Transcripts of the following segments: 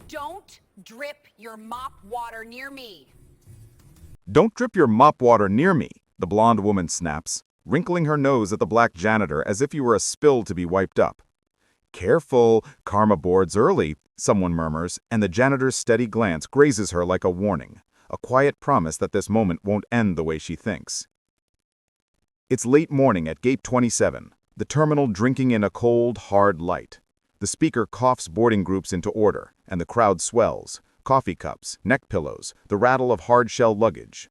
Don't drip your mop water near me. Don't drip your mop water near me, the blonde woman snaps, wrinkling her nose at the black janitor as if he were a spill to be wiped up. Careful, karma boards early, someone murmurs, and the janitor's steady glance grazes her like a warning, a quiet promise that this moment won't end the way she thinks. It's late morning at Gate 27, the terminal drinking in a cold, hard light. The speaker coughs boarding groups into order, and the crowd swells. Coffee cups, neck pillows, the rattle of hard-shell luggage.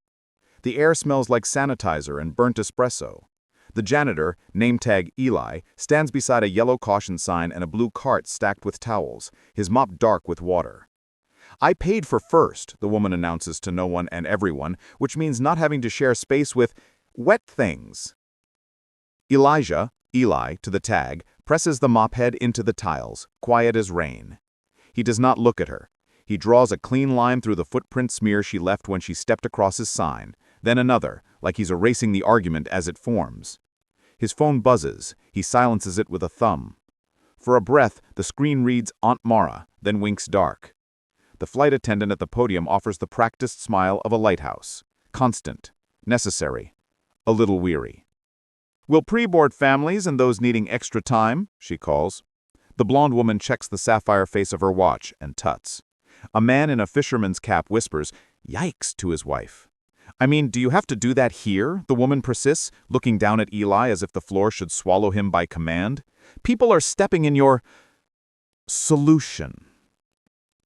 The air smells like sanitizer and burnt espresso. The janitor, name tag Eli, stands beside a yellow caution sign and a blue cart stacked with towels, his mop dark with water. I paid for first, the woman announces to no one and everyone, which means not having to share space with wet things. Elijah, Eli, to the tag, presses the mop head into the tiles, quiet as rain. He does not look at her. He draws a clean line through the footprint smear she left when she stepped across his sign, then another, like he's erasing the argument as it forms. His phone buzzes. He silences it with a thumb. For a breath, the screen reads Aunt Mara, then winks dark. The flight attendant at the podium offers the practiced smile of a lighthouse. Constant. Necessary. A little weary. "Will pre-board families and those needing extra time?" she calls. The blonde woman checks the sapphire face of her watch and tuts. A man in a fisherman's cap whispers, "Yikes," to his wife. "I mean, do you have to do that here?" the woman persists, looking down at Eli as if the floor should swallow him by command. "People are stepping in your solution."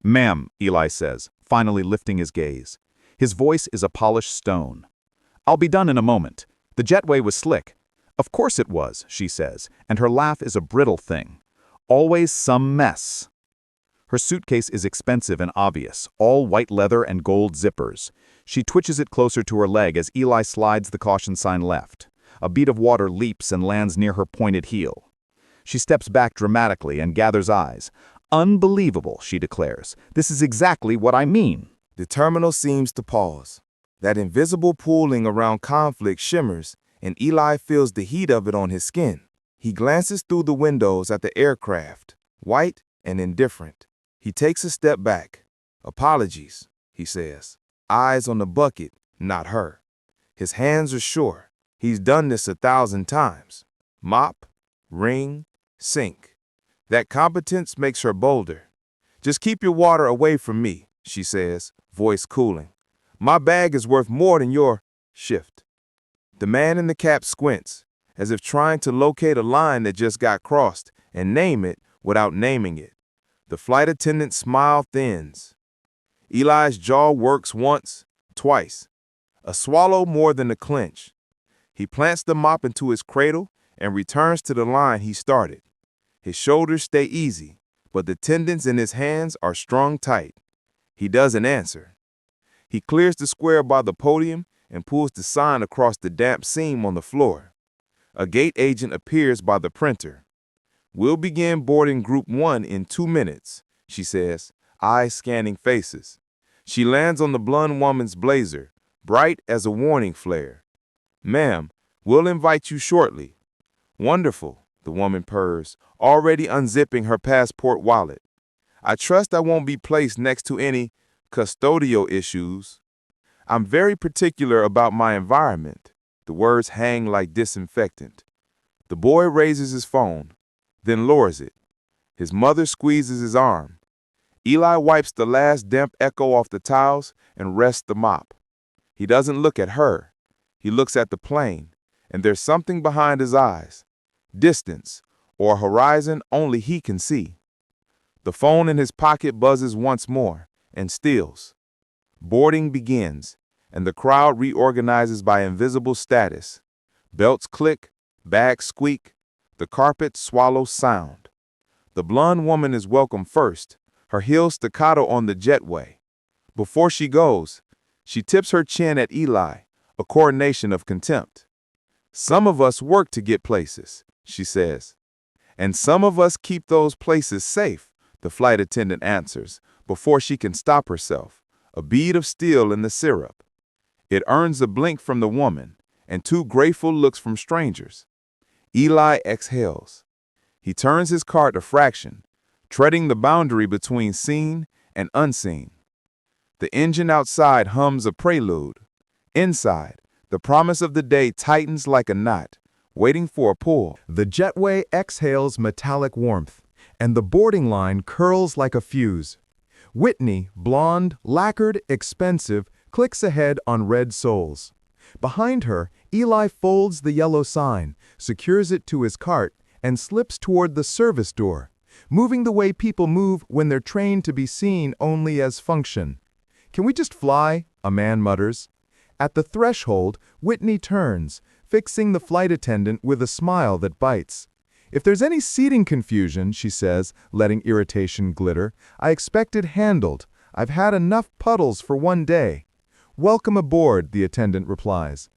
"Ma'am," Eli says, finally lifting his gaze. His voice is a polished stone. "I'll be done in a moment. The jetway was slick." "Of course it was," she says, and her laugh is a brittle thing. "Always some mess." Her suitcase is expensive and obvious, all white leather and gold zippers. She twitches it closer to her leg as Eli slides the caution sign left. A bead of water leaps and lands near her pointed heel. She steps back dramatically and gathers eyes. "Unbelievable," she declares. "This is exactly what I mean." The terminal seems to pause. That invisible pooling around conflict shimmers, and Eli feels the heat of it on his skin. He glances through the windows at the aircraft, white and indifferent. He takes a step back. "Apologies," he says. Eyes on the bucket, not her. His hands are sure. He's done this 1,000 times. Mop, wring, sink. That competence makes her bolder. "Just keep your water away from me," she says, voice cooling. "My bag is worth more than your shift." The man in the cap squints, as if trying to locate a line that just got crossed and name it without naming it. The flight attendant's smile thins. Eli's jaw works once, twice. A swallow more than a clench. He plants the mop into his cradle and returns to the line he started. His shoulders stay easy, but the tendons in his hands are strung tight. He doesn't answer. He clears the square by the podium and pulls the sign across the damp seam on the floor. A gate agent appears by the printer. "We'll begin boarding Group 1 in 2 minutes, she says, eyes scanning faces. She lands on the blonde woman's blazer, bright as a warning flare. "Ma'am, we'll invite you shortly." "Wonderful," the woman purrs, already unzipping her passport wallet. "I trust I won't be placed next to any custodial issues. I'm very particular about my environment." The words hang like disinfectant. The boy raises his phone, then lowers it. His mother squeezes his arm. Eli wipes the last damp echo off the towels and rests the mop. He doesn't look at her. He looks at the plane, and there's something behind his eyes. Distance, or a horizon only he can see. The phone in his pocket buzzes once more and stills. Boarding begins, and the crowd reorganizes by invisible status. Belts click, bags squeak, the carpet swallows sound. The blonde woman is welcome first, her heels staccato on the jetway. Before she goes, she tips her chin at Eli, a coronation of contempt. "Some of us work to get places," she says. "And some of us keep those places safe," the flight attendant answers, before she can stop herself, a bead of steel in the syrup. It earns a blink from the woman, and 2 grateful looks from strangers. Eli exhales. He turns his cart a fraction, treading the boundary between seen and unseen. The engine outside hums a prelude. Inside, the promise of the day tightens like a knot, waiting for a pull. The jetway exhales metallic warmth, and the boarding line curls like a fuse. Whitney, blonde, lacquered, expensive, clicks ahead on red soles. Behind her, Eli folds the yellow sign, secures it to his cart, and slips toward the service door, moving the way people move when they're trained to be seen only as function. "Can we just fly?" a man mutters. At the threshold, Whitney turns, fixing the flight attendant with a smile that bites. "If there's any seating confusion," she says, letting irritation glitter, "I expect it handled. I've had enough puddles for one day." "Welcome aboard," the attendant replies.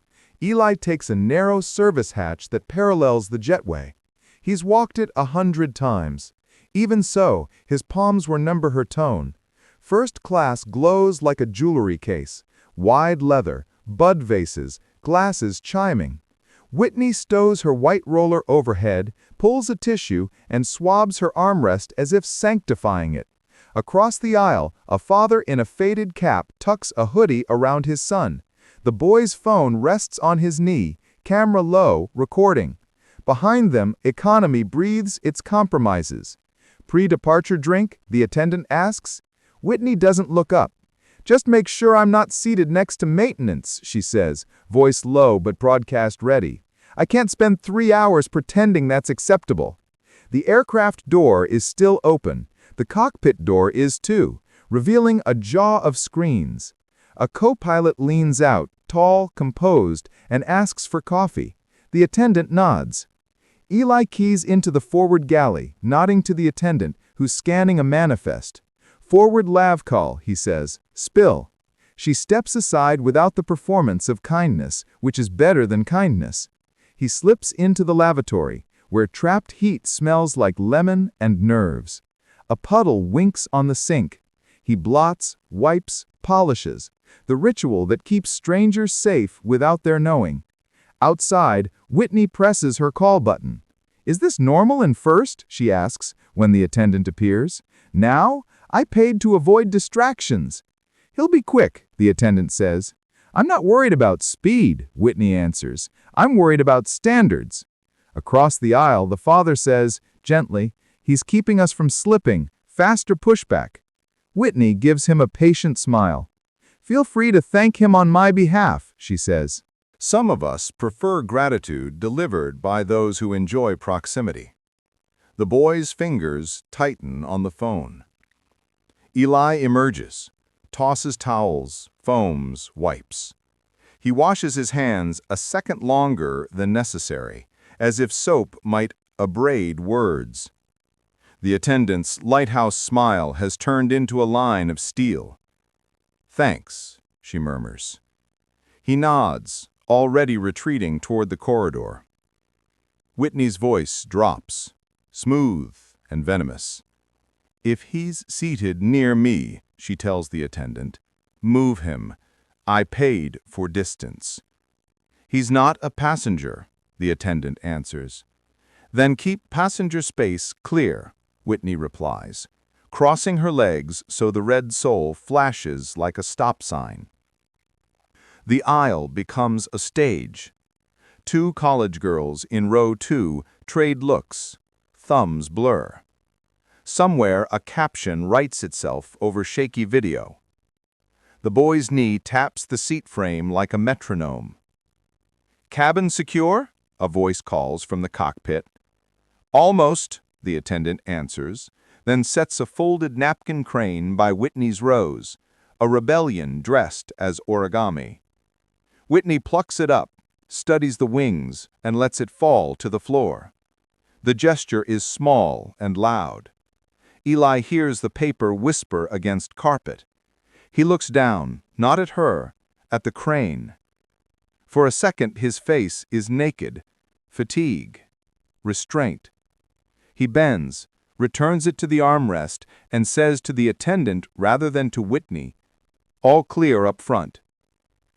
Eli takes a narrow service hatch that parallels the jetway. He's walked it 100 times. Even so, his palms remember her tone. First class glows like a jewelry case, wide leather, bud vases, glasses chiming. Whitney stows her white roller overhead, pulls a tissue, and swabs her armrest as if sanctifying it. Across the aisle, a father in a faded cap tucks a hoodie around his son. The boy's phone rests on his knee, camera low, recording. Behind them, economy breathes its compromises. "Pre-departure drink?" the attendant asks. Whitney doesn't look up. "Just make sure I'm not seated next to maintenance," she says, voice low but broadcast ready. "I can't spend 3 hours pretending that's acceptable." The aircraft door is still open. The cockpit door is too, revealing a jaw of screens. A co-pilot leans out, tall, composed, and asks for coffee. The attendant nods. Eli keys into the forward galley, nodding to the attendant, who's scanning a manifest. "Forward lav call," he says. "Spill." She steps aside without the performance of kindness, which is better than kindness. He slips into the lavatory, where trapped heat smells like lemon and nerves. A puddle winks on the sink. He blots, wipes, polishes, the ritual that keeps strangers safe without their knowing. Outside, Whitney presses her call button. "Is this normal in first?" she asks, when the attendant appears. "Now? I paid to avoid distractions." "He'll be quick," the attendant says. "I'm not worried about speed," Whitney answers. "I'm worried about standards." Across the aisle, the father says, gently, "He's keeping us from slipping. Faster pushback." Whitney gives him a patient smile. "Feel free to thank him on my behalf," she says. Some of us prefer gratitude delivered by those who enjoy proximity. The boy's fingers tighten on the phone. Eli emerges, tosses towels, foams, wipes. He washes his hands a second longer than necessary, as if soap might abrade words. The attendant's lighthouse smile has turned into a line of steel. "Thanks," she murmurs. He nods, already retreating toward the corridor. Whitney's voice drops, smooth and venomous. "If he's seated near me," she tells the attendant, "move him. I paid for distance." "He's not a passenger," the attendant answers. "Then keep passenger space clear," Whitney replies, crossing her legs so the red sole flashes like a stop sign. The aisle becomes a stage. 2 college girls in row 2 trade looks. Thumbs blur. Somewhere a caption writes itself over shaky video. The boy's knee taps the seat frame like a metronome. "Cabin secure?" a voice calls from the cockpit. "Almost," the attendant answers, then sets a folded napkin crane by Whitney's rows, a rebellion dressed as origami. Whitney plucks it up, studies the wings, and lets it fall to the floor. The gesture is small and loud. Eli hears the paper whisper against carpet. He looks down, not at her, at the crane. For a second his face is naked, fatigue, restraint. He bends, returns it to the armrest, and says to the attendant rather than to Whitney, "All clear up front."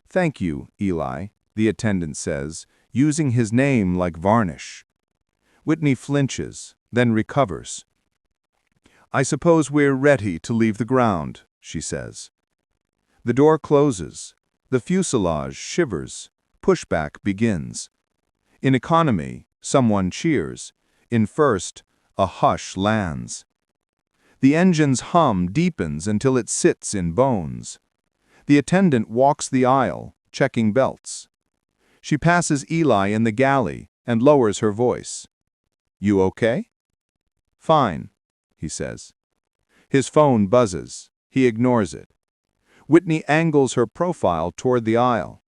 "Thank you, Eli," the attendant says, using his name like varnish. Whitney flinches, then recovers. I suppose we're ready to leave the ground, she says. The door closes. The fuselage shivers. Pushback begins. In economy, someone cheers. In first, a hush lands. The engine's hum deepens until it sits in bones. The attendant walks the aisle, checking belts. She passes Eli in the galley and lowers her voice. You okay? Fine, he says. His phone buzzes. He ignores it. Whitney angles her profile toward the aisle.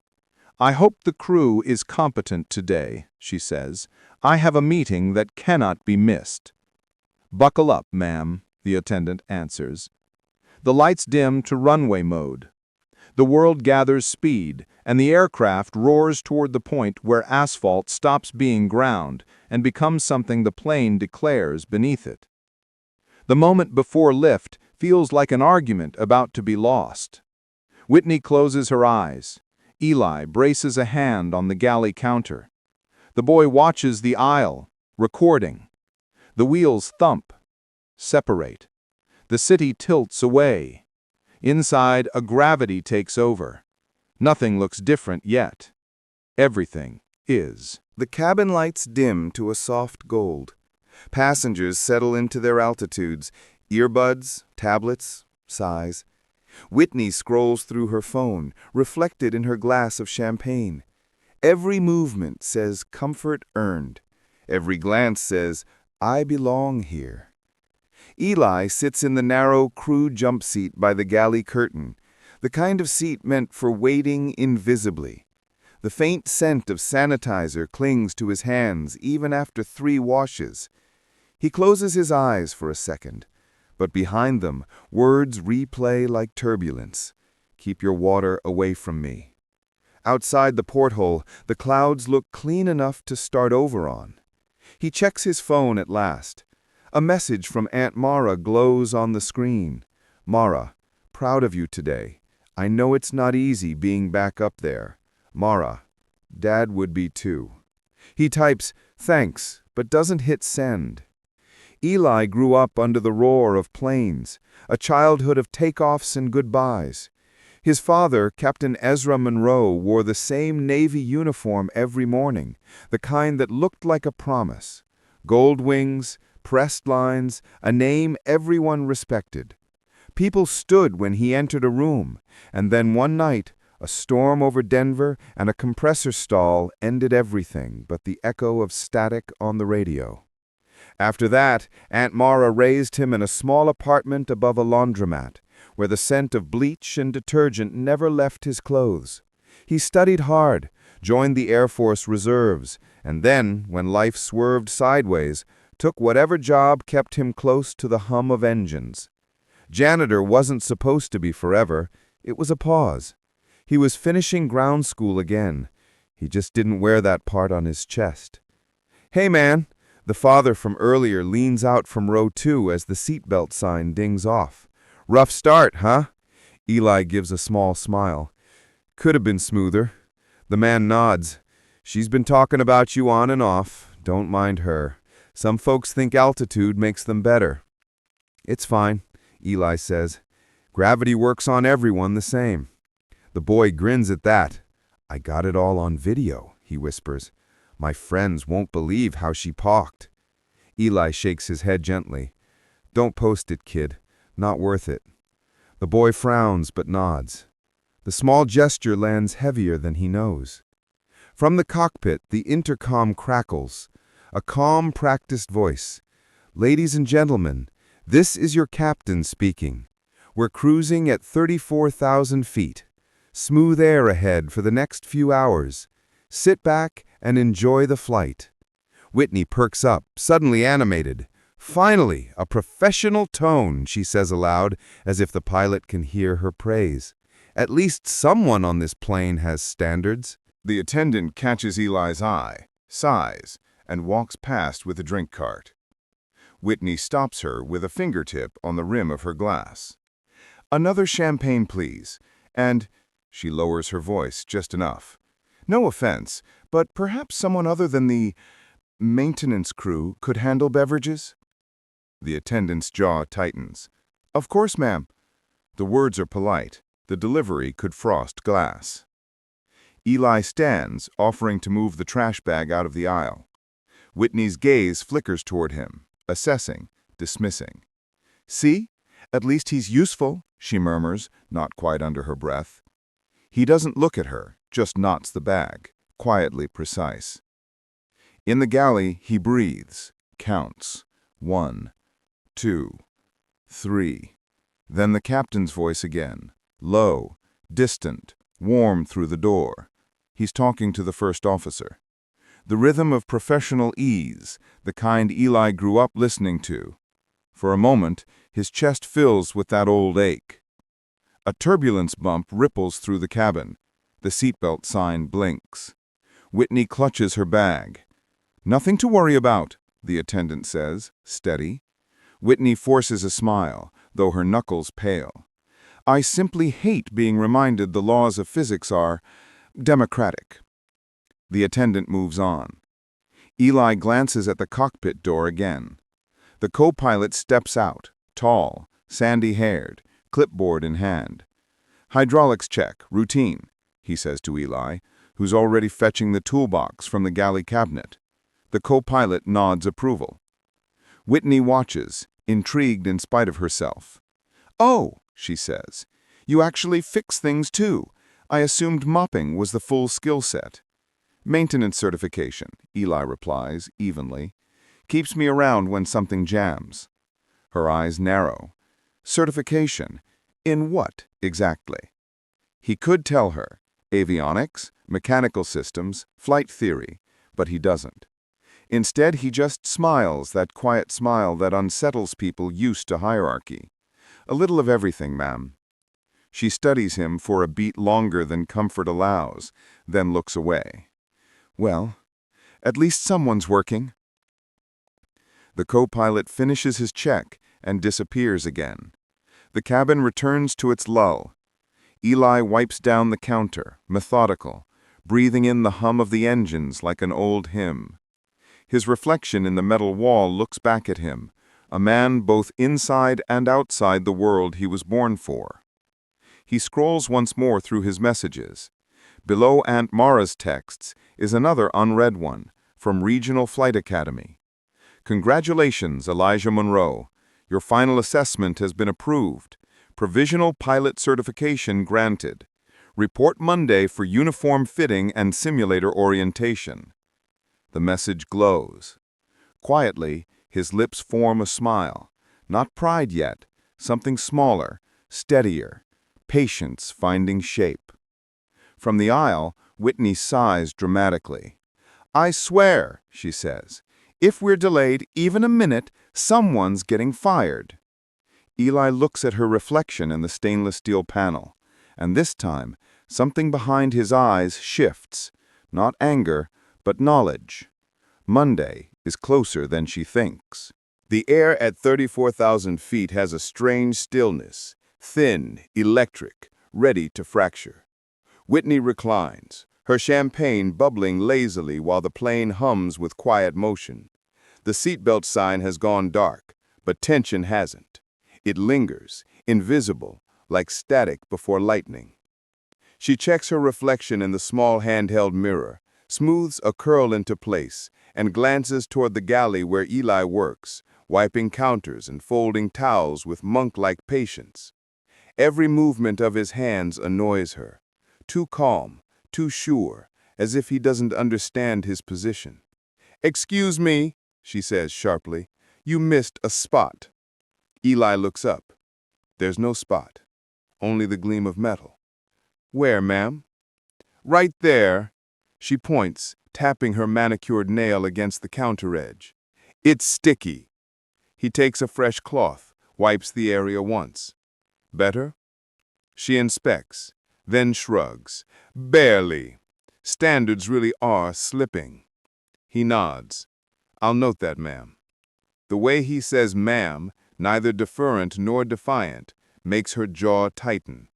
I hope the crew is competent today, she says. I have a meeting that cannot be missed. Buckle up, ma'am, the attendant answers. The lights dim to runway mode. The world gathers speed, and the aircraft roars toward the point where asphalt stops being ground and becomes something the plane declares beneath it. The moment before lift feels like an argument about to be lost. Whitney closes her eyes. Eli braces a hand on the galley counter. The boy watches the aisle, recording. The wheels thump, separate. The city tilts away. Inside, a gravity takes over. Nothing looks different yet. Everything is. The cabin lights dim to a soft gold. Passengers settle into their altitudes, earbuds, tablets, sighs. Whitney scrolls through her phone, reflected in her glass of champagne. Every movement says comfort earned. Every glance says, I belong here. Eli sits in the narrow crew jump seat by the galley curtain, the kind of seat meant for waiting invisibly. The faint scent of sanitizer clings to his hands even after 3 washes. He closes his eyes for a second, but behind them, words replay like turbulence. Keep your water away from me. Outside the porthole, the clouds look clean enough to start over on. He checks his phone at last. A message from Aunt Mara glows on the screen. Mara, proud of you today. I know it's not easy being back up there. Mara, Dad would be too. He types, thanks, but doesn't hit send. Eli grew up under the roar of planes, a childhood of takeoffs and goodbyes. His father, Captain Ezra Monroe, wore the same Navy uniform every morning, the kind that looked like a promise. Gold wings, pressed lines, a name everyone respected. People stood when he entered a room, and then one night, a storm over Denver and a compressor stall ended everything but the echo of static on the radio. After that, Aunt Mara raised him in a small apartment above a laundromat, where the scent of bleach and detergent never left his clothes. He studied hard, joined the Air Force Reserves, and then, when life swerved sideways, took whatever job kept him close to the hum of engines. Janitor wasn't supposed to be forever. It was a pause. He was finishing ground school again. He just didn't wear that part on his chest. Hey, man! The father from earlier leans out from row 2 as the seatbelt sign dings off. Rough start, huh? Eli gives a small smile. Could have been smoother. The man nods. She's been talking about you on and off. Don't mind her. Some folks think altitude makes them better. It's fine, Eli says. Gravity works on everyone the same. The boy grins at that. I got it all on video, he whispers. My friends won't believe how she pawked. Eli shakes his head gently. Don't post it, kid. Not worth it. The boy frowns but nods. The small gesture lands heavier than he knows. From the cockpit, the intercom crackles. A calm, practiced voice. Ladies and gentlemen, this is your captain speaking. We're cruising at 34,000 feet. Smooth air ahead for the next few hours. Sit back and enjoy the flight. Whitney perks up, suddenly animated. Finally, a professional tone, she says aloud, as if the pilot can hear her praise. At least someone on this plane has standards. The attendant catches Eli's eye, sighs, and walks past with a drink cart. Whitney stops her with a fingertip on the rim of her glass. Another champagne, please, and she lowers her voice just enough. No offense, but perhaps someone other than the maintenance crew could handle beverages? The attendant's jaw tightens. Of course, ma'am. The words are polite. The delivery could frost glass. Eli stands, offering to move the trash bag out of the aisle. Whitney's gaze flickers toward him, assessing, dismissing. See? At least he's useful, she murmurs, not quite under her breath. He doesn't look at her, just knots the bag, quietly precise. In the galley, he breathes, counts. 1, 2, 3. Then the captain's voice again, low, distant, warm through the door. He's talking to the first officer. The rhythm of professional ease, the kind Eli grew up listening to. For a moment, his chest fills with that old ache. A turbulence bump ripples through the cabin. The seatbelt sign blinks. Whitney clutches her bag. Nothing to worry about, the attendant says, steady. Whitney forces a smile, though her knuckles pale. I simply hate being reminded the laws of physics are democratic. The attendant moves on. Eli glances at the cockpit door again. The co-pilot steps out, tall, sandy-haired, clipboard in hand. Hydraulics check, routine, he says to Eli, who's already fetching the toolbox from the galley cabinet. The co-pilot nods approval. Whitney watches, intrigued in spite of herself. Oh, she says, you actually fix things too. I assumed mopping was the full skill set. Maintenance certification, Eli replies, evenly. Keeps me around when something jams. Her eyes narrow. Certification. In what, exactly? He could tell her. Avionics, mechanical systems, flight theory, but he doesn't. Instead, he just smiles, that quiet smile that unsettles people used to hierarchy. A little of everything, ma'am. She studies him for a beat longer than comfort allows, then looks away. Well, at least someone's working. The co-pilot finishes his check and disappears again. The cabin returns to its lull. Eli wipes down the counter, methodical, breathing in the hum of the engines like an old hymn. His reflection in the metal wall looks back at him, a man both inside and outside the world he was born for. He scrolls once more through his messages. Below Aunt Mara's texts is another unread one, from Regional Flight Academy. Congratulations, Elijah Monroe. Your final assessment has been approved. Provisional pilot certification granted. Report Monday for uniform fitting and simulator orientation. The message glows. Quietly, his lips form a smile. Not pride yet, something smaller, steadier, patience finding shape. From the aisle, Whitney sighs dramatically. I swear, she says, if we're delayed even a minute, someone's getting fired. Eli looks at her reflection in the stainless steel panel, and this time, something behind his eyes shifts. Not anger, but knowledge. Monday is closer than she thinks. The air at 34,000 feet has a strange stillness, thin, electric, ready to fracture. Whitney reclines, her champagne bubbling lazily while the plane hums with quiet motion. The seatbelt sign has gone dark, but tension hasn't. It lingers, invisible, like static before lightning. She checks her reflection in the small handheld mirror, smooths a curl into place, and glances toward the galley where Eli works, wiping counters and folding towels with monk-like patience. Every movement of his hands annoys her. Too calm, too sure, as if he doesn't understand his position. Excuse me, she says sharply. You missed a spot. Eli looks up. There's no spot, only the gleam of metal. Where, ma'am? Right there. She points, tapping her manicured nail against the counter edge. It's sticky. He takes a fresh cloth, wipes the area once. Better? She inspects, then shrugs. Barely. Standards really are slipping. He nods. I'll note that, ma'am. The way he says ma'am, neither deferent nor defiant, makes her jaw tighten.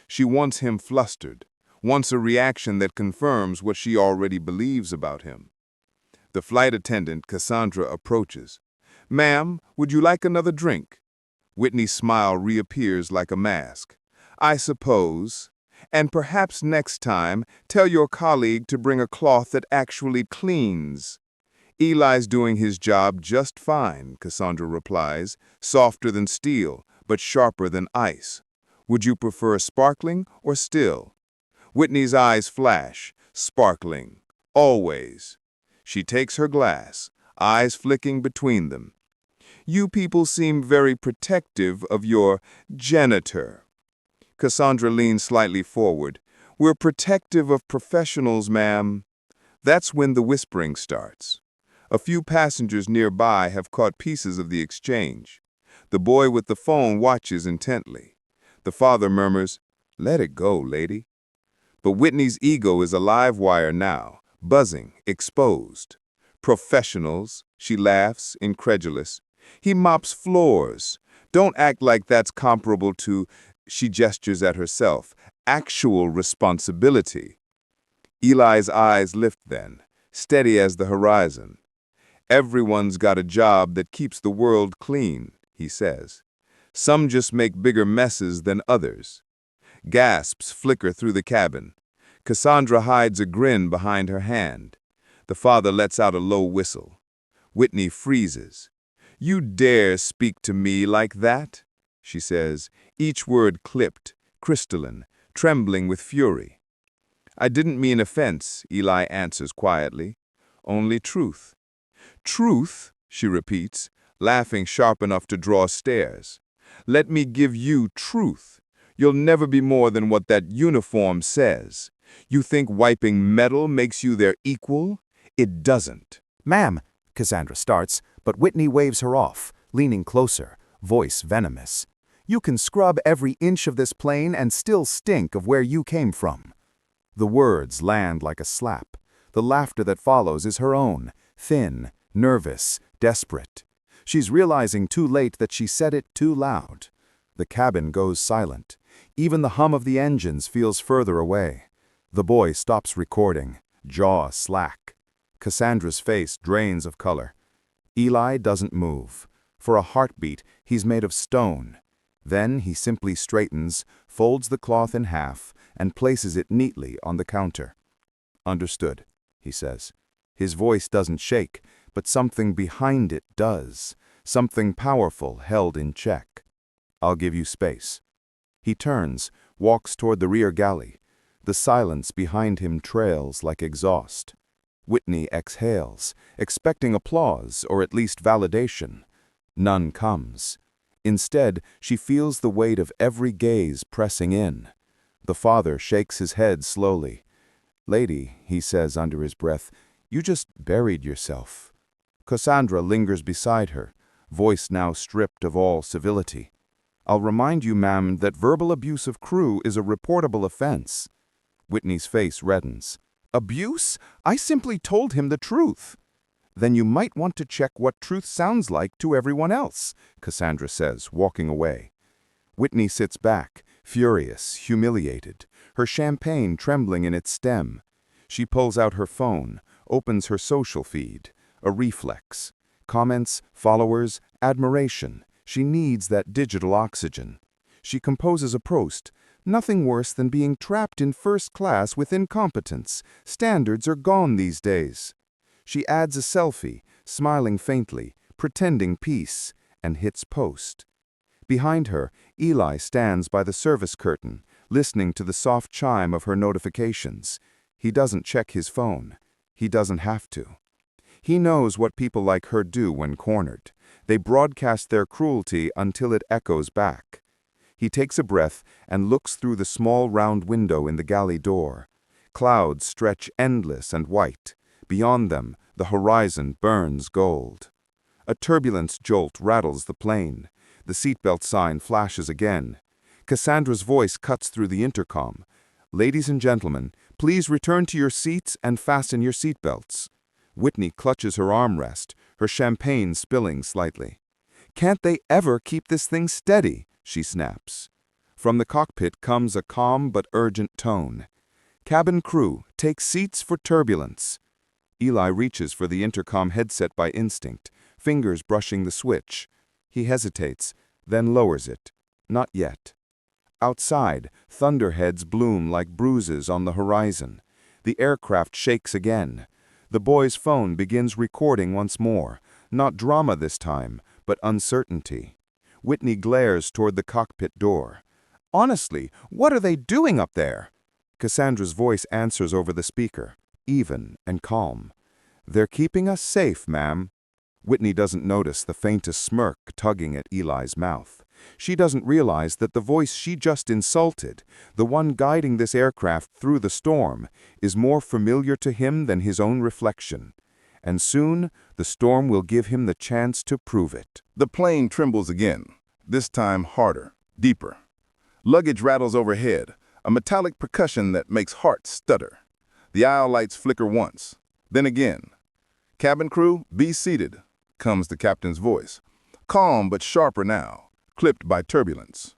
She wants him flustered, wants a reaction that confirms what she already believes about him. The flight attendant, Cassandra, approaches. Ma'am, would you like another drink? Whitney's smile reappears like a mask. I suppose. And perhaps next time, tell your colleague to bring a cloth that actually cleans. Eli's doing his job just fine, Cassandra replies, softer than steel, but sharper than ice. Would you prefer sparkling or still? Whitney's eyes flash, sparkling, always. She takes her glass, eyes flicking between them. You people seem very protective of your janitor. Cassandra leans slightly forward. We're protective of professionals, ma'am. That's when the whispering starts. A few passengers nearby have caught pieces of the exchange. The boy with the phone watches intently. The father murmurs, "Let it go, lady." But Whitney's ego is a live wire now, buzzing, exposed. Professionals, she laughs, incredulous. He mops floors. Don't act like that's comparable to, she gestures at herself, actual responsibility. Eli's eyes lift then, steady as the horizon. Everyone's got a job that keeps the world clean, he says. Some just make bigger messes than others. Gasps flicker through the cabin. Cassandra hides a grin behind her hand. The father lets out a low whistle. Whitney freezes. You dare speak to me like that? She says, each word clipped, crystalline, trembling with fury. I didn't mean offense, Eli answers quietly. Only truth. Truth, she repeats, laughing sharp enough to draw stares. Let me give you truth. You'll never be more than what that uniform says. You think wiping metal makes you their equal? It doesn't. Ma'am, Cassandra starts, but Whitney waves her off, leaning closer, voice venomous. You can scrub every inch of this plane and still stink of where you came from. The words land like a slap. The laughter that follows is her own, thin, nervous, desperate. She's realizing too late that she said it too loud. The cabin goes silent. Even the hum of the engines feels further away. The boy stops recording, jaw slack. Cassandra's face drains of color. Eli doesn't move. For a heartbeat, he's made of stone. Then he simply straightens, folds the cloth in half, and places it neatly on the counter. Understood, he says. His voice doesn't shake, but something behind it does. Something powerful held in check. I'll give you space. He turns, walks toward the rear galley. The silence behind him trails like exhaust. Whitney exhales, expecting applause or at least validation. None comes. Instead, she feels the weight of every gaze pressing in. The father shakes his head slowly. Lady, he says under his breath, you just buried yourself. Cassandra lingers beside her, voice now stripped of all civility. I'll remind you, ma'am, that verbal abuse of crew is a reportable offense. Whitney's face reddens. Abuse? I simply told him the truth. Then you might want to check what truth sounds like to everyone else, Cassandra says, walking away. Whitney sits back, furious, humiliated, her champagne trembling in its stem. She pulls out her phone, opens her social feed, a reflex. Comments, followers, admiration. She needs that digital oxygen. She composes a post. Nothing worse than being trapped in first class with incompetence. Standards are gone these days. She adds a selfie, smiling faintly, pretending peace, and hits post. Behind her, Eli stands by the service curtain, listening to the soft chime of her notifications. He doesn't check his phone. He doesn't have to. He knows what people like her do when cornered. They broadcast their cruelty until it echoes back. He takes a breath and looks through the small round window in the galley door. Clouds stretch endless and white. Beyond them, the horizon burns gold. A turbulence jolt rattles the plane. The seatbelt sign flashes again. Cassandra's voice cuts through the intercom. Ladies and gentlemen, please return to your seats and fasten your seatbelts. Whitney clutches her armrest, her champagne spilling slightly. Can't they ever keep this thing steady? She snaps. From the cockpit comes a calm but urgent tone. Cabin crew, take seats for turbulence. Eli reaches for the intercom headset by instinct, fingers brushing the switch. He hesitates, then lowers it. Not yet. Outside, thunderheads bloom like bruises on the horizon. The aircraft shakes again. The boy's phone begins recording once more. Not drama this time, but uncertainty. Whitney glares toward the cockpit door. "Honestly, what are they doing up there?" Cassandra's voice answers over the speaker, even and calm. "They're keeping us safe, ma'am." Whitney doesn't notice the faintest smirk tugging at Eli's mouth. She doesn't realize that the voice she just insulted, the one guiding this aircraft through the storm, is more familiar to him than his own reflection. And soon, the storm will give him the chance to prove it. The plane trembles again, this time harder, deeper. Luggage rattles overhead, a metallic percussion that makes hearts stutter. The aisle lights flicker once, then again. "Cabin crew, be seated," comes the captain's voice, calm but sharper now, clipped by turbulence.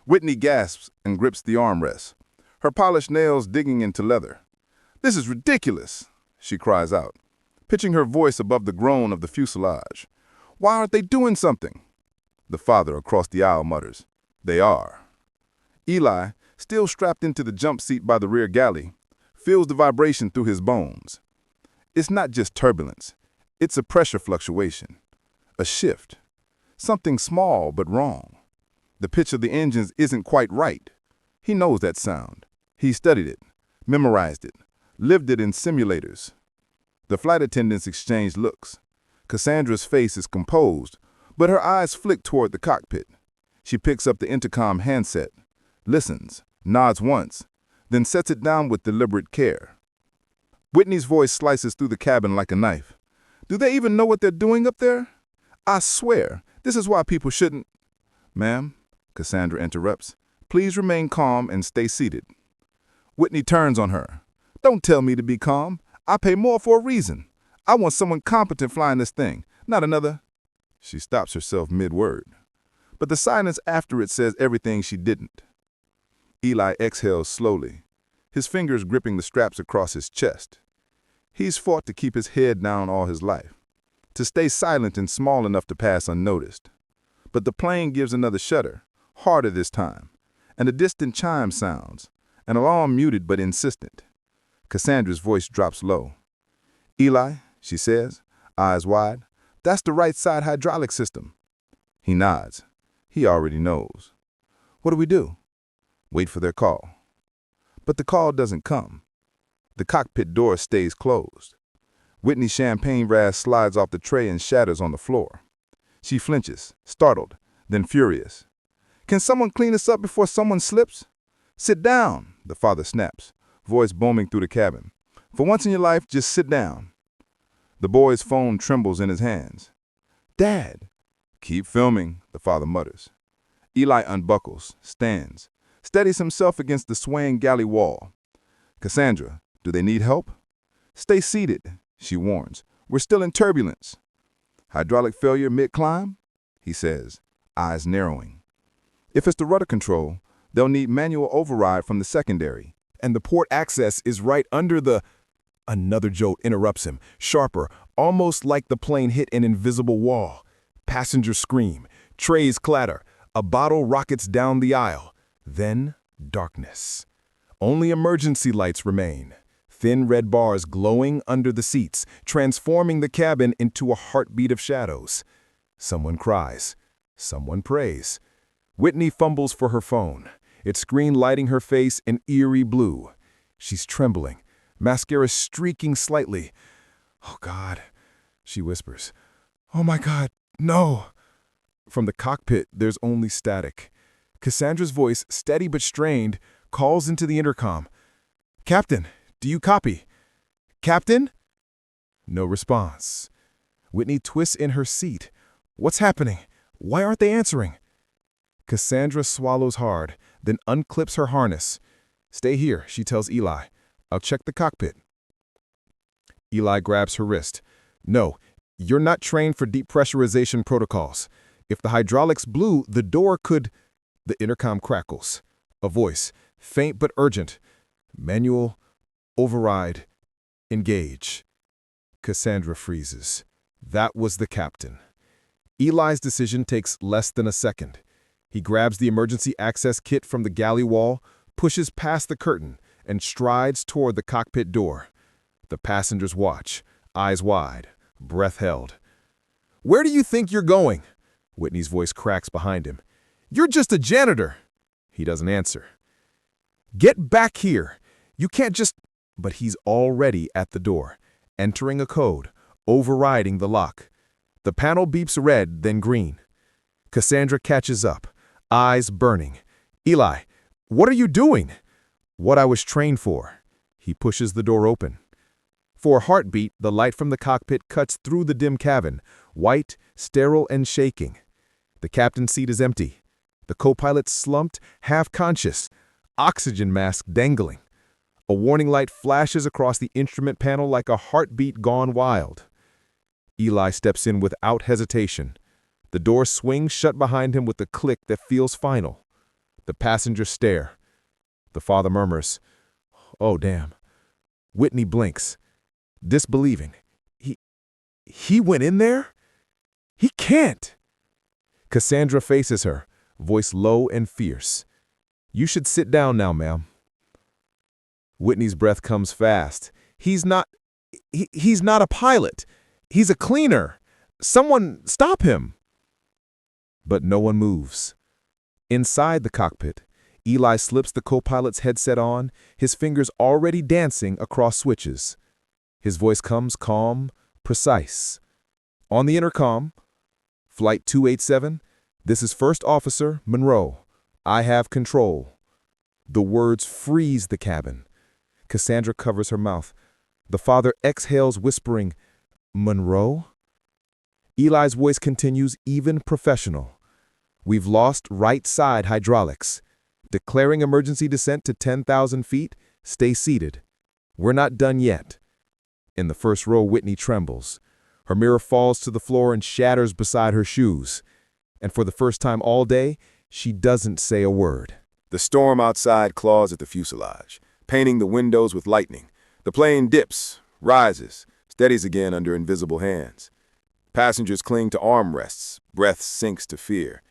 Whitney gasps and grips the armrest, her polished nails digging into leather. "This is ridiculous," she cries out, pitching her voice above the groan of the fuselage. "Why aren't they doing something?" The father across the aisle mutters, "They are." Eli, still strapped into the jump seat by the rear galley, feels the vibration through his bones. It's not just turbulence, it's a pressure fluctuation, a shift. Something small but wrong. The pitch of the engines isn't quite right. He knows that sound. He studied it, memorized it, lived it in simulators. The flight attendants exchange looks. Cassandra's face is composed, but her eyes flick toward the cockpit. She picks up the intercom handset, listens, nods once, then sets it down with deliberate care. Whitney's voice slices through the cabin like a knife. "Do they even know what they're doing up there? I swear, this is why people shouldn't—" "Ma'am," Cassandra interrupts, "please remain calm and stay seated." Whitney turns on her. "Don't tell me to be calm. I pay more for a reason. I want someone competent flying this thing, not another—" She stops herself mid-word. But the silence after it says everything she didn't. Eli exhales slowly, his fingers gripping the straps across his chest. He's fought to keep his head down all his life, to stay silent and small enough to pass unnoticed. But the plane gives another shudder, harder this time, and a distant chime sounds, an alarm muted but insistent. Cassandra's voice drops low. "Eli," she says, eyes wide, "that's the right side hydraulic system." He nods. He already knows. What do we do? Wait for their call. But the call doesn't come. The cockpit door stays closed. Whitney's champagne glass slides off the tray and shatters on the floor. She flinches, startled, then furious. "Can someone clean us up before someone slips?" "Sit down," the father snaps, voice booming through the cabin. "For once in your life, just sit down." The boy's phone trembles in his hands. "Dad." "Keep filming," the father mutters. Eli unbuckles, stands, steadies himself against the swaying galley wall. "Cassandra, do they need help?" "Stay seated," she warns. "We're still in turbulence." "Hydraulic failure mid-climb?" he says, eyes narrowing. "If it's the rudder control, they'll need manual override from the secondary." And the port access is right under the... Another jolt interrupts him, sharper, almost like the plane hit an invisible wall. Passengers scream, trays clatter, a bottle rockets down the aisle. Then, darkness. Only emergency lights remain, thin red bars glowing under the seats, transforming the cabin into a heartbeat of shadows. Someone cries. Someone prays. Whitney fumbles for her phone, its screen lighting her face in eerie blue. She's trembling, mascara streaking slightly. "Oh, God," she whispers. "Oh, my God, no." From the cockpit, there's only static. Cassandra's voice, steady but strained, calls into the intercom. "Captain, do you copy? Captain?" No response. Whitney twists in her seat. What's happening? Why aren't they answering? Cassandra swallows hard, then unclips her harness. "Stay here," she tells Eli. "I'll check the cockpit." Eli grabs her wrist. "No, you're not trained for depressurization protocols. If the hydraulics blew, the door could—" The intercom crackles. A voice, faint but urgent. "Manual, override, engage." Cassandra freezes. That was the captain. Eli's decision takes less than a second. He grabs the emergency access kit from the galley wall, pushes past the curtain, and strides toward the cockpit door. The passengers watch, eyes wide, breath held. "Where do you think you're going?" Whitney's voice cracks behind him. "You're just a janitor." He doesn't answer. "Get back here. You can't just—" But he's already at the door, entering a code, overriding the lock. The panel beeps red, then green. Cassandra catches up, eyes burning. "Eli, what are you doing?" "What I was trained for." He pushes the door open. For a heartbeat, the light from the cockpit cuts through the dim cabin, white, sterile, and shaking. The captain's seat is empty. The co-pilot slumped, half-conscious, oxygen mask dangling. A warning light flashes across the instrument panel like a heartbeat gone wild. Eli steps in without hesitation. The door swings shut behind him with a click that feels final. The passengers stare. The father murmurs, "Oh, damn." Whitney blinks, disbelieving. He went in there? He can't. Cassandra faces her, voice low and fierce. "You should sit down now, ma'am." Whitney's breath comes fast. He's not a pilot. He's a cleaner. Someone stop him." But no one moves. Inside the cockpit, Eli slips the co-pilot's headset on, his fingers already dancing across switches. His voice comes calm, precise. On the intercom, "Flight 287, this is First Officer Monroe. I have control." The words freeze the cabin. Cassandra covers her mouth. The father exhales, whispering, "Monroe?" Eli's voice continues, even professional. "We've lost right side hydraulics. Declaring emergency descent to 10,000 feet. Stay seated. We're not done yet." In the first row, Whitney trembles. Her mirror falls to the floor and shatters beside her shoes. And for the first time all day, she doesn't say a word. The storm outside claws at the fuselage, painting the windows with lightning. The plane dips, rises, steadies again under invisible hands. Passengers cling to armrests, breath sinks to fear.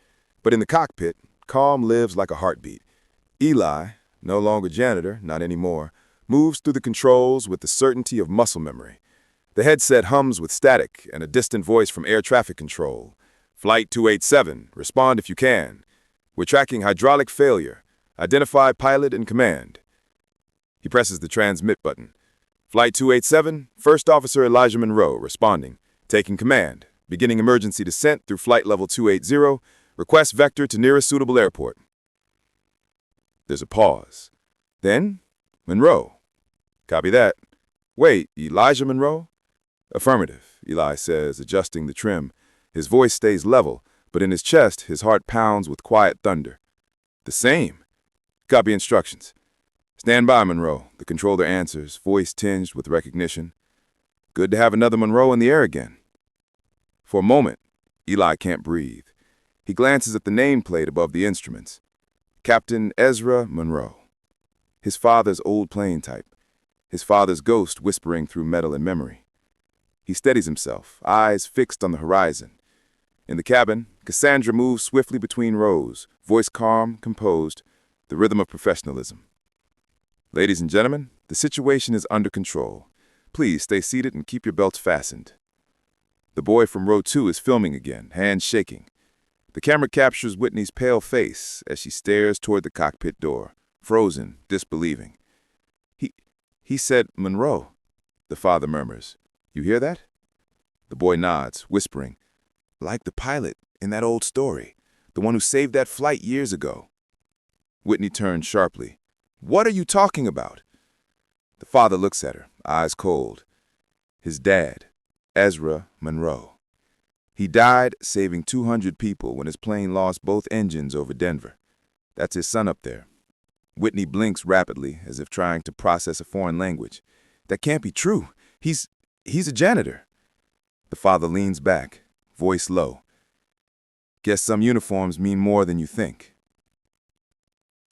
But in the cockpit, calm lives like a heartbeat. Eli, no longer janitor, not anymore, moves through the controls with the certainty of muscle memory. The headset hums with static and a distant voice from air traffic control. "Flight 287, respond if you can. We're tracking hydraulic failure. Identify pilot in command." He presses the transmit button. "Flight 287, First Officer Elijah Monroe, responding. Taking command. Beginning emergency descent through flight level 280. Request vector to nearest suitable airport." There's a pause. Then, "Monroe." "Copy that." "Wait, Elijah Monroe?" "Affirmative," Eli says, adjusting the trim. His voice stays level, but in his chest, his heart pounds with quiet thunder. "The same." "Copy instructions." "Stand by, Monroe," the controller answers, voice tinged with recognition. "Good to have another Monroe in the air again." For a moment, Eli can't breathe. He glances at the nameplate above the instruments. Captain Ezra Monroe. His father's old plane type. His father's ghost whispering through metal and memory. He steadies himself, eyes fixed on the horizon. In the cabin, Cassandra moves swiftly between rows, voice calm, composed, the rhythm of professionalism. "Ladies and gentlemen, the situation is under control. Please stay seated and keep your belts fastened." The boy from row 2 is filming again, hands shaking. The camera captures Whitney's pale face as she stares toward the cockpit door, frozen, disbelieving. He said, "Monroe," the father murmurs. "You hear that?" The boy nods, whispering, "Like the pilot in that old story, the one who saved that flight years ago." Whitney turns sharply. "What are you talking about?" The father looks at her, eyes cold. His dad, Ezra Monroe. He died saving 200 people when his plane lost both engines over Denver. That's his son up there. Whitney blinks rapidly, as if trying to process a foreign language. "That can't be true. He's a janitor." The father leans back, voice low. "Guess some uniforms mean more than you think."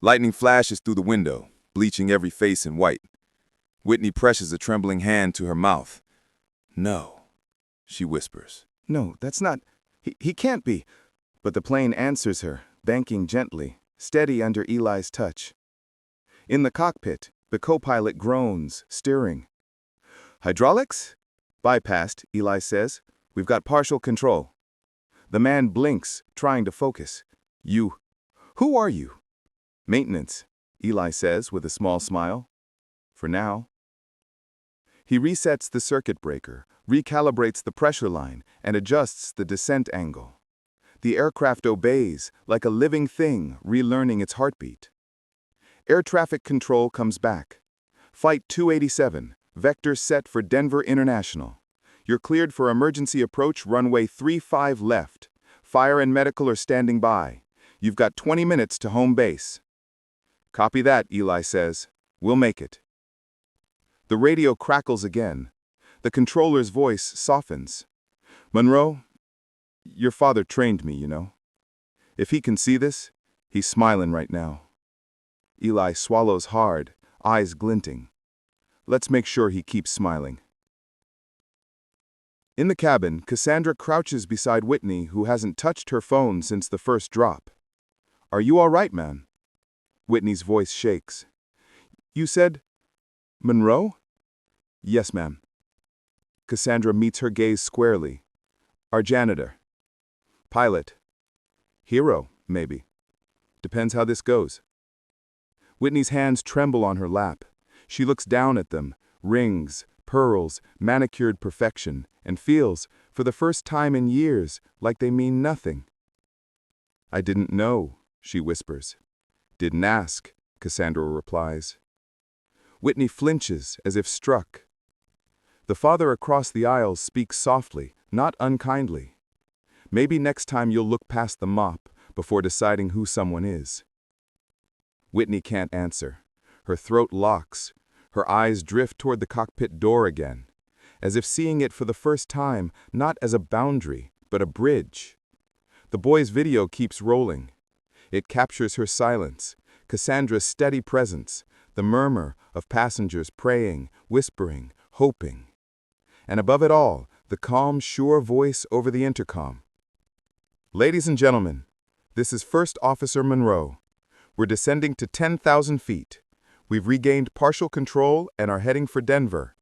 Lightning flashes through the window, bleaching every face in white. Whitney presses a trembling hand to her mouth. "No," she whispers. No, that's not. He can't be. But the plane answers her, banking gently, steady under Eli's touch. In the cockpit, the co-pilot groans, steering. Hydraulics? Bypassed, Eli says. We've got partial control. The man blinks, trying to focus. You. Who are you? Maintenance, Eli says with a small smile. For now. He resets the circuit breaker, recalibrates the pressure line, and adjusts the descent angle. The aircraft obeys, like a living thing, relearning its heartbeat. Air traffic control comes back. Flight 287, vector set for Denver International. You're cleared for emergency approach runway 35 left. Fire and medical are standing by. You've got 20 minutes to home base. Copy that, Eli says. We'll make it. The radio crackles again. The controller's voice softens. Monroe, your father trained me, you know. If he can see this, he's smiling right now. Eli swallows hard, eyes glinting. Let's make sure he keeps smiling. In the cabin, Cassandra crouches beside Whitney, who hasn't touched her phone since the first drop. Are you all right, man? Whitney's voice shakes. You said, Monroe? Yes, ma'am. Cassandra meets her gaze squarely. Our janitor. Pilot. Hero, maybe. Depends how this goes. Whitney's hands tremble on her lap. She looks down at them, rings, pearls, manicured perfection, and feels, for the first time in years, like they mean nothing. I didn't know, she whispers. Didn't ask, Cassandra replies. Whitney flinches, as if struck. The father across the aisle speaks softly, not unkindly. Maybe next time you'll look past the mop before deciding who someone is. Whitney can't answer. Her throat locks. Her eyes drift toward the cockpit door again, as if seeing it for the first time not as a boundary, but a bridge. The boy's video keeps rolling. It captures her silence, Cassandra's steady presence, the murmur of passengers praying, whispering, hoping. And above it all, the calm, sure voice over the intercom. Ladies and gentlemen, this is First Officer Monroe. We're descending to 10,000 feet. We've regained partial control and are heading for Denver.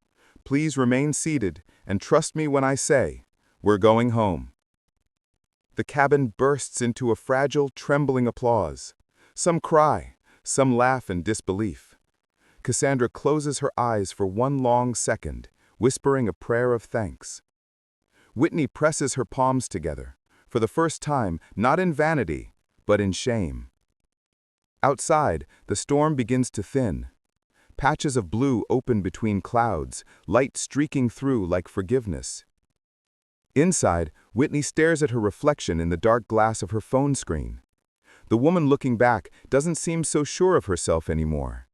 Please remain seated and trust me when I say, we're going home. The cabin bursts into a fragile, trembling applause. Some cry, some laugh in disbelief. Cassandra closes her eyes for one long second, whispering a prayer of thanks. Whitney presses her palms together, for the first time, not in vanity, but in shame. Outside, the storm begins to thin. Patches of blue open between clouds, light streaking through like forgiveness. Inside, Whitney stares at her reflection in the dark glass of her phone screen. The woman looking back doesn't seem so sure of herself anymore.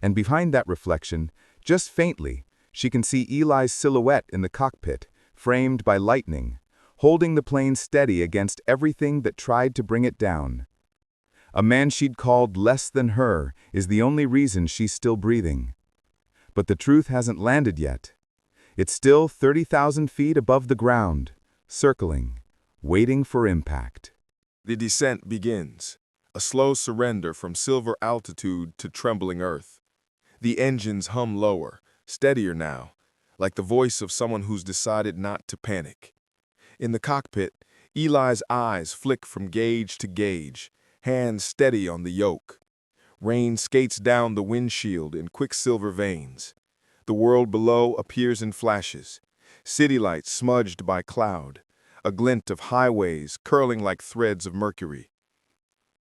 And behind that reflection, just faintly, she can see Eli's silhouette in the cockpit, framed by lightning, holding the plane steady against everything that tried to bring it down. A man she'd called less than her is the only reason she's still breathing. But the truth hasn't landed yet. It's still 30,000 feet above the ground, circling, waiting for impact. The descent begins, a slow surrender from silver altitude to trembling earth. The engines hum lower, steadier now, like the voice of someone who's decided not to panic. In the cockpit, Eli's eyes flick from gauge to gauge, hands steady on the yoke. Rain skates down the windshield in quicksilver veins. The world below appears in flashes, city lights smudged by cloud, a glint of highways curling like threads of mercury.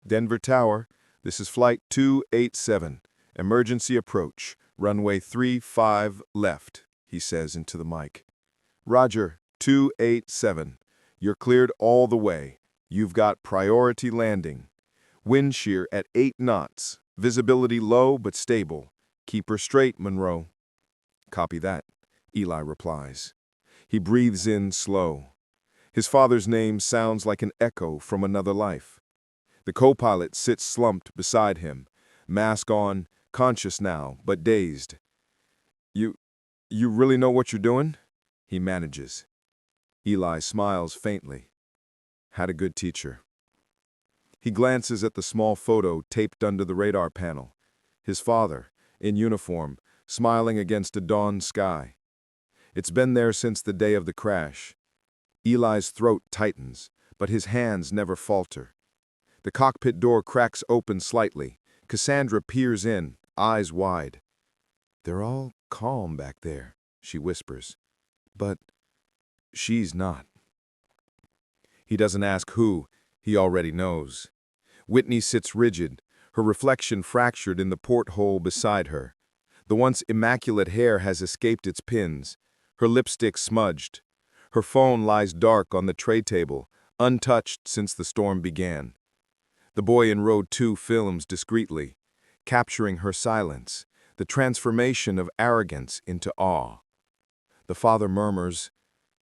Denver Tower, this is Flight 287, emergency approach, runway 35 left, he says into the mic. Roger, 287, you're cleared all the way. You've got priority landing. Wind shear at 8 knots, visibility low but stable. Keep her straight, Monroe. Copy that, Eli replies. He breathes in slow. His father's name sounds like an echo from another life. The co-pilot sits slumped beside him, mask on, conscious now, but dazed. You really know what you're doing? He manages. Eli smiles faintly. Had a good teacher. He glances at the small photo taped under the radar panel. His father, in uniform, smiling against a dawn sky. It's been there since the day of the crash. Eli's throat tightens, but his hands never falter. The cockpit door cracks open slightly. Cassandra peers in, eyes wide. "They're all calm back there," she whispers. "But she's not." He doesn't ask who, he already knows. Whitney sits rigid, her reflection fractured in the porthole beside her. The once immaculate hair has escaped its pins, her lipstick smudged. Her phone lies dark on the tray table, untouched since the storm began. The boy in row 2 films discreetly, capturing her silence, the transformation of arrogance into awe. The father murmurs,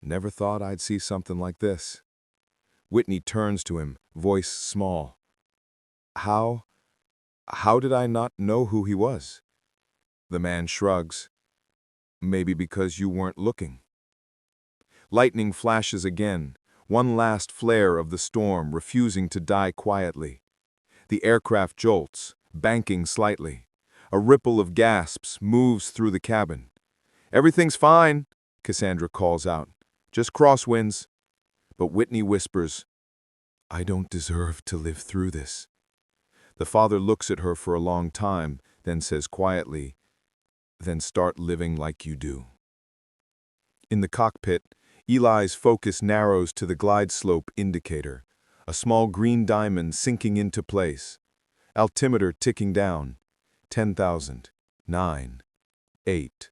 "Never thought I'd see something like this." Whitney turns to him, voice small. How did I not know who he was?" The man shrugs. "Maybe because you weren't looking." Lightning flashes again, one last flare of the storm refusing to die quietly. The aircraft jolts, banking slightly. A ripple of gasps moves through the cabin. "Everything's fine," Cassandra calls out. "Just crosswinds." But Whitney whispers, "I don't deserve to live through this." The father looks at her for a long time, then says quietly, "Then start living like you do." In the cockpit, Eli's focus narrows to the glide slope indicator, a small green diamond sinking into place. Altimeter ticking down. 10,000, 9, 8.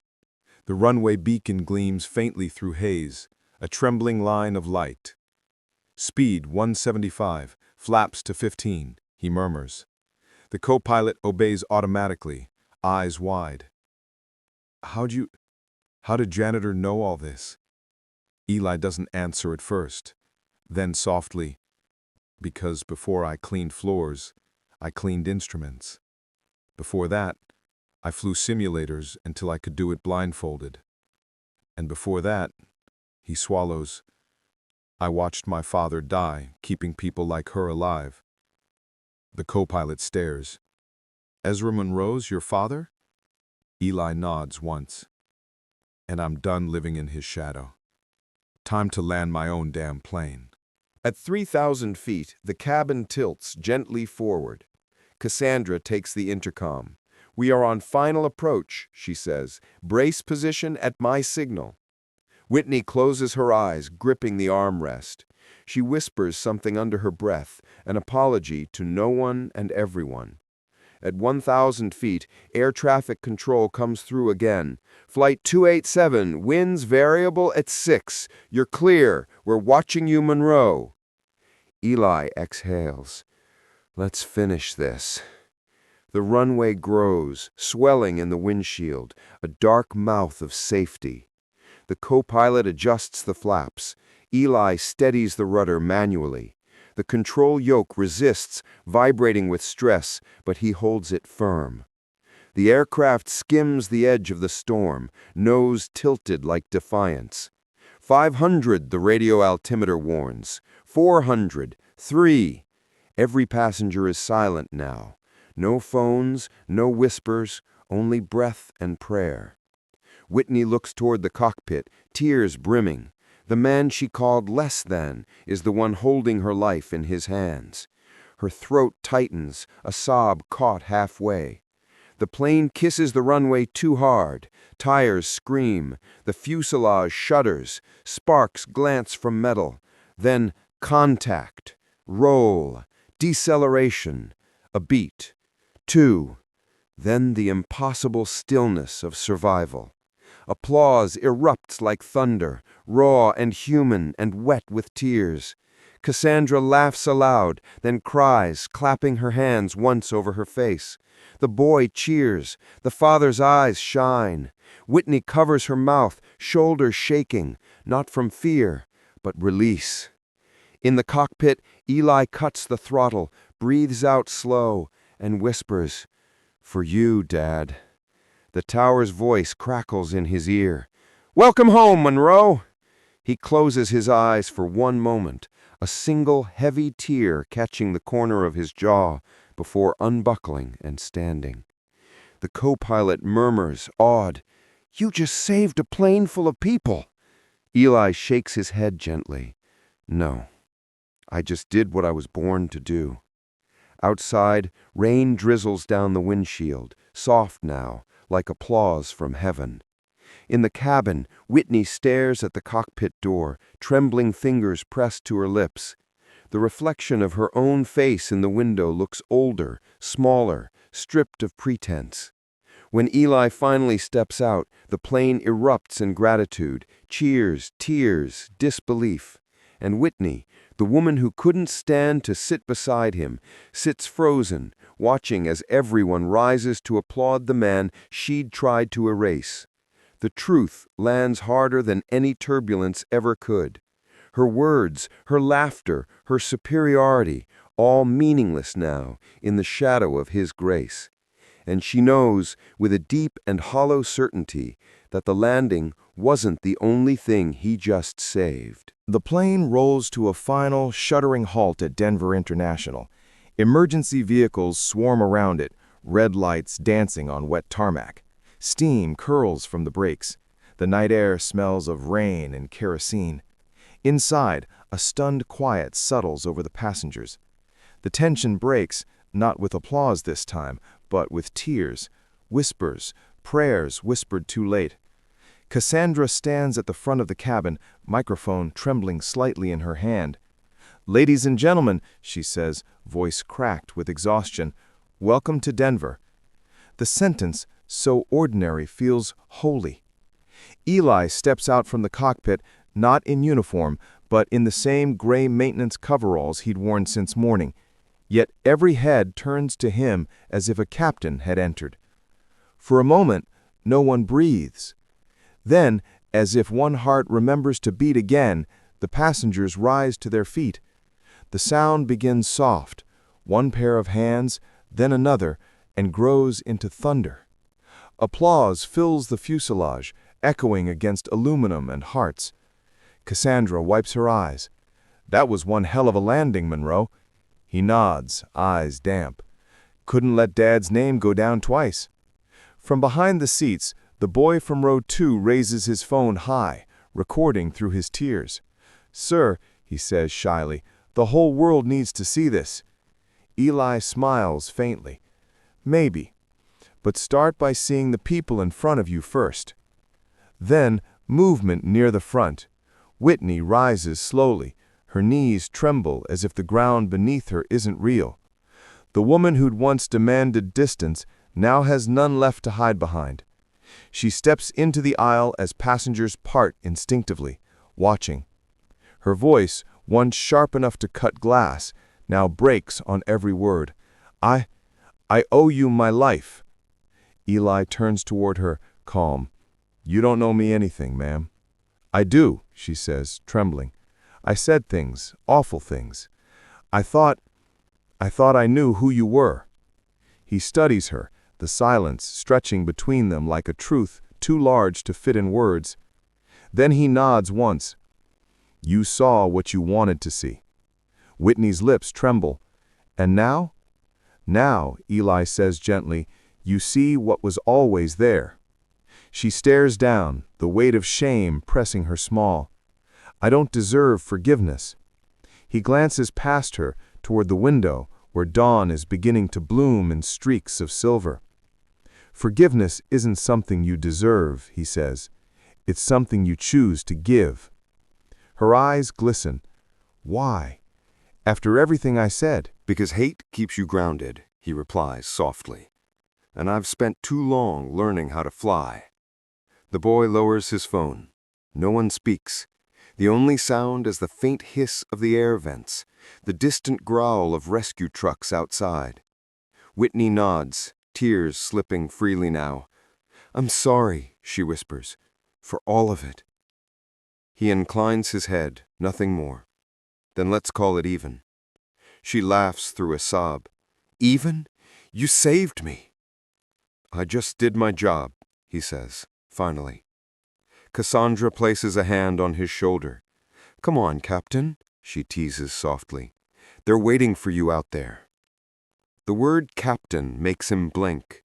The runway beacon gleams faintly through haze, a trembling line of light. Speed 175, flaps to 15, he murmurs. The co-pilot obeys automatically, eyes wide. How did Janitor know all this?" Eli doesn't answer at first. Then softly, "Because before I cleaned floors, I cleaned instruments. Before that, I flew simulators until I could do it blindfolded. And before that," he swallows, "I watched my father die, keeping people like her alive." The co-pilot stares. "Ezra Monroe's your father?" Eli nods once. "And I'm done living in his shadow. Time to land my own damn plane." At 3,000 feet, the cabin tilts gently forward. Cassandra takes the intercom. "We are on final approach," she says. "Brace position at my signal." Whitney closes her eyes, gripping the armrest. She whispers something under her breath, an apology to no one and everyone. At 1,000 feet, air traffic control comes through again. "Flight 287, winds variable at 6. You're clear. We're watching you, Monroe." Eli exhales. "Let's finish this." The runway grows, swelling in the windshield, a dark mouth of safety. The co-pilot adjusts the flaps. Eli steadies the rudder manually. The control yoke resists, vibrating with stress, but he holds it firm. The aircraft skims the edge of the storm, nose tilted like defiance. 500, the radio altimeter warns. 400, 3. Every passenger is silent now. No phones, no whispers, only breath and prayer. Whitney looks toward the cockpit, tears brimming. The man she called less than is the one holding her life in his hands. Her throat tightens, a sob caught halfway. The plane kisses the runway too hard. Tires scream. The fuselage shudders. Sparks glance from metal. Then contact. Roll. Deceleration. A beat. 2. Then the impossible stillness of survival. Applause erupts like thunder, raw and human and wet with tears. Cassandra laughs aloud, then cries, clapping her hands once over her face. The boy cheers. The father's eyes shine. Whitney covers her mouth, shoulders shaking, not from fear, but release. In the cockpit, Eli cuts the throttle, breathes out slow, and whispers, "For you, Dad." The tower's voice crackles in his ear. "Welcome home, Monroe." He closes his eyes for one moment, a single heavy tear catching the corner of his jaw before unbuckling and standing. The co-pilot murmurs, awed, "You just saved a plane full of people." Eli shakes his head gently. "No, I just did what I was born to do." Outside, rain drizzles down the windshield, soft now, like applause from heaven. In the cabin, Whitney stares at the cockpit door, trembling fingers pressed to her lips. The reflection of her own face in the window looks older, smaller, stripped of pretense. When Eli finally steps out, the plane erupts in gratitude, cheers, tears, disbelief. And Whitney, the woman who couldn't stand to sit beside him, sits frozen, watching as everyone rises to applaud the man she'd tried to erase. The truth lands harder than any turbulence ever could. Her words, her laughter, her superiority, all meaningless now in the shadow of his grace. And she knows, with a deep and hollow certainty, that the landing wasn't the only thing he just saved. The plane rolls to a final, shuddering halt at Denver International. Emergency vehicles swarm around it, red lights dancing on wet tarmac. Steam curls from the brakes. The night air smells of rain and kerosene. Inside, a stunned quiet settles over the passengers. The tension breaks, not with applause this time, but with tears, whispers, prayers whispered too late. Cassandra stands at the front of the cabin, microphone trembling slightly in her hand. "Ladies and gentlemen," she says, voice cracked with exhaustion, "welcome to Denver." The sentence, so ordinary, feels holy. Eli steps out from the cockpit, not in uniform, but in the same gray maintenance coveralls he'd worn since morning. Yet every head turns to him as if a captain had entered. For a moment, no one breathes. Then, as if one heart remembers to beat again, the passengers rise to their feet. The sound begins soft, one pair of hands, then another, and grows into thunder. Applause fills the fuselage, echoing against aluminum and hearts. Cassandra wipes her eyes. "That was one hell of a landing, Monroe." He nods, eyes damp. "Couldn't let Dad's name go down twice." From behind the seats, the boy from row 2 raises his phone high, recording through his tears. "Sir," he says shyly, "the whole world needs to see this." Eli smiles faintly. "Maybe. But start by seeing the people in front of you first." Then, movement near the front. Whitney rises slowly. Her knees tremble as if the ground beneath her isn't real. The woman who'd once demanded distance now has none left to hide behind. She steps into the aisle as passengers part instinctively, watching. Her voice, once sharp enough to cut glass, now breaks on every word. I owe you my life." Eli turns toward her, calm. "You don't owe me anything, ma'am." "I do," she says, trembling. "I said things, awful things. I thought I knew who you were." He studies her, the silence stretching between them like a truth too large to fit in words. Then he nods once. "You saw what you wanted to see." Whitney's lips tremble. "And now?" "Now," Eli says gently, "you see what was always there." She stares down, the weight of shame pressing her small. "I don't deserve forgiveness." He glances past her, toward the window, where dawn is beginning to bloom in streaks of silver. "Forgiveness isn't something you deserve," he says. "It's something you choose to give." Her eyes glisten. "Why? After everything I said?" "Because hate keeps you grounded," he replies softly. "And I've spent too long learning how to fly." The boy lowers his phone. No one speaks. The only sound is the faint hiss of the air vents, the distant growl of rescue trucks outside. Whitney nods, tears slipping freely now. "I'm sorry," she whispers, "for all of it." He inclines his head, nothing more. "Then let's call it even." She laughs through a sob. "Even? You saved me." "I just did my job," he says, finally. Cassandra places a hand on his shoulder. "Come on, Captain," she teases softly. "They're waiting for you out there." The word captain makes him blink.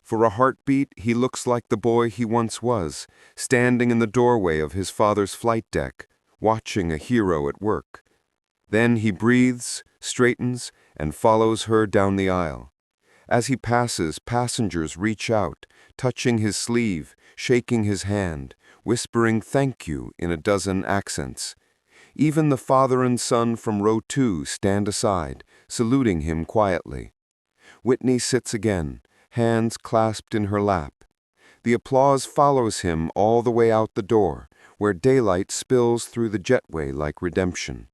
For a heartbeat, he looks like the boy he once was, standing in the doorway of his father's flight deck, watching a hero at work. Then he breathes, straightens, and follows her down the aisle. As he passes, passengers reach out, touching his sleeve, shaking his hand, whispering thank you in a dozen accents. Even the father and son from row 2 stand aside, saluting him quietly. Whitney sits again, hands clasped in her lap. The applause follows him all the way out the door, where daylight spills through the jetway like redemption.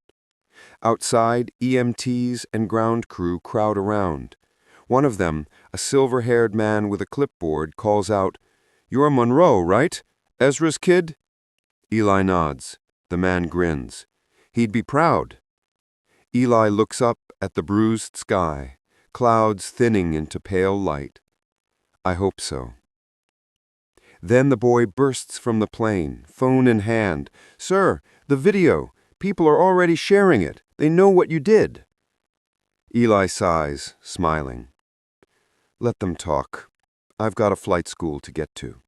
Outside, EMTs and ground crew crowd around. One of them, a silver-haired man with a clipboard, calls out, "You're Monroe, right? Ezra's kid?" Eli nods. The man grins. "He'd be proud." Eli looks up at the bruised sky, clouds thinning into pale light. "I hope so." Then the boy bursts from the plane, phone in hand. "Sir, the video. People are already sharing it. They know what you did." Eli sighs, smiling. "Let them talk. I've got a flight school to get to."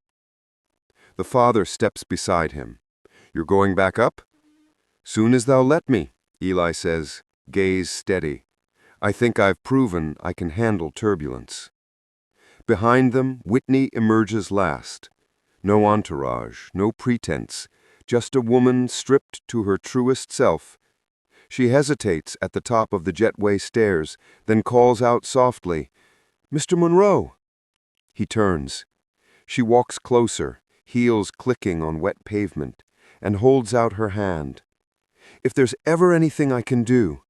The father steps beside him. "You're going back up?" "Soon as thou let me," Eli says, gaze steady. "I think I've proven I can handle turbulence." Behind them, Whitney emerges last. No entourage, no pretense, just a woman stripped to her truest self. She hesitates at the top of the jetway stairs, then calls out softly, "Mr. Monroe." He turns. She walks closer, heels clicking on wet pavement, and holds out her hand. "If there's ever anything I can do."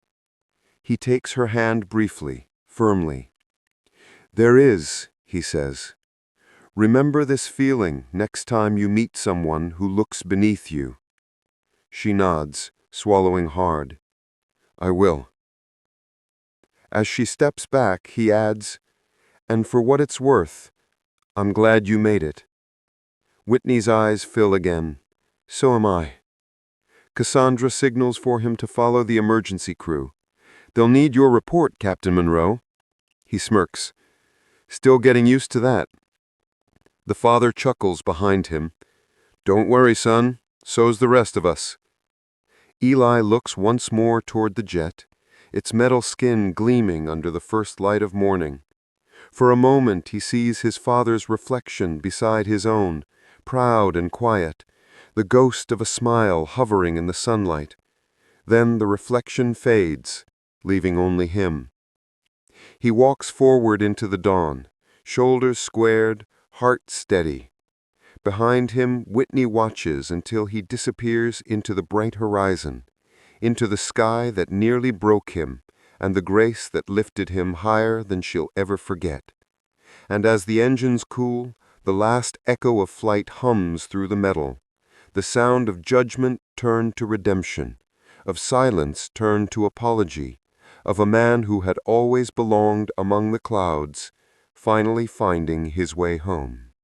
He takes her hand briefly, firmly. "There is," he says. "Remember this feeling next time you meet someone who looks beneath you." She nods, swallowing hard. "I will." As she steps back, he adds, "And for what it's worth, I'm glad you made it." Whitney's eyes fill again. So am I. Cassandra signals for him to follow the emergency crew. "They'll need your report, Captain Monroe." He smirks. "Still getting used to that." The father chuckles behind him. "Don't worry, son. So's the rest of us." Eli looks once more toward the jet, its metal skin gleaming under the first light of morning. For a moment he sees his father's reflection beside his own, proud and quiet, the ghost of a smile hovering in the sunlight. Then the reflection fades, leaving only him. He walks forward into the dawn, shoulders squared, heart steady. Behind him, Whitney watches until he disappears into the bright horizon, into the sky that nearly broke him, and the grace that lifted him higher than she'll ever forget. And as the engines cool, the last echo of flight hums through the metal, the sound of judgment turned to redemption, of silence turned to apology, of a man who had always belonged among the clouds, finally finding his way home.